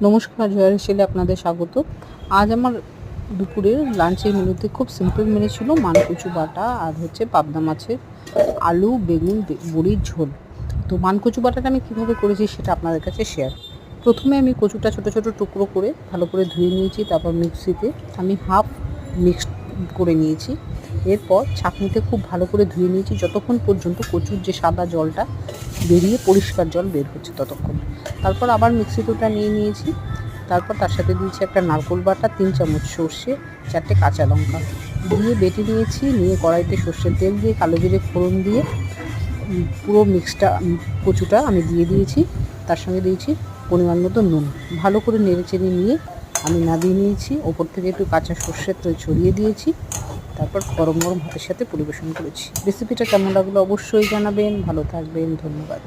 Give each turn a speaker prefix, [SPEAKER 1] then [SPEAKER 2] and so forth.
[SPEAKER 1] নমস্কার, জয়ের হেসেলে আপনাদের স্বাগত। আজ আমার দুপুরের লাঞ্চের মেনুতে খুব সিম্পল মেনু ছিল মানকচু বাটা আর পাবদা মাছের আলু বেগুন বড়ির ঝোল। তো মানকচু বাটাটা আমি কীভাবে করেছি সেটা আপনাদের কাছে শেয়ার। প্রথমে আমি কচুটা ছোটো ছোটো টুকরো করে ভালো করে ধুয়ে নিয়েছি, তারপর মিক্সিতে আমি হাফ মিক্সড করে নিয়েছি। এরপর ছাঁকনিতে খুব ভালো করে ধুয়ে নিয়েছি যতক্ষণ পর্যন্ত কচুর যে সাদা জলটা বেরিয়ে পরিষ্কার জল বের হচ্ছে ততক্ষণ। তারপর আবার মিক্সিতে ওটা নিয়ে নিয়েছি। তারপর তার সাথে দিয়েছি একটা নারকোল বাটা, 3 চামচ সর্ষে, 4টে কাঁচা লঙ্কা দিয়ে বেটে নিয়েছি। নিয়ে কড়াইতে সর্ষের তেল দিয়ে কালো জিরে ফোড়ন দিয়ে পুরো মিক্সটা কচুটা আমি দিয়ে দিয়েছি। তার সঙ্গে দিয়েছি পরিমাণ মতো নুন। ভালো করে নেড়েচেড়ে নিয়ে আমি নামিয়ে নিয়েছি। ওপর থেকে একটু কাঁচা সর্ষের তেল ছড়িয়ে দিয়েছি। তারপর গরম গরম ভাতের সাথে পরিবেশন করেছি। রেসিপিটা কেমন লাগলো অবশ্যই জানাবেন। ভালো থাকবেন, ধন্যবাদ।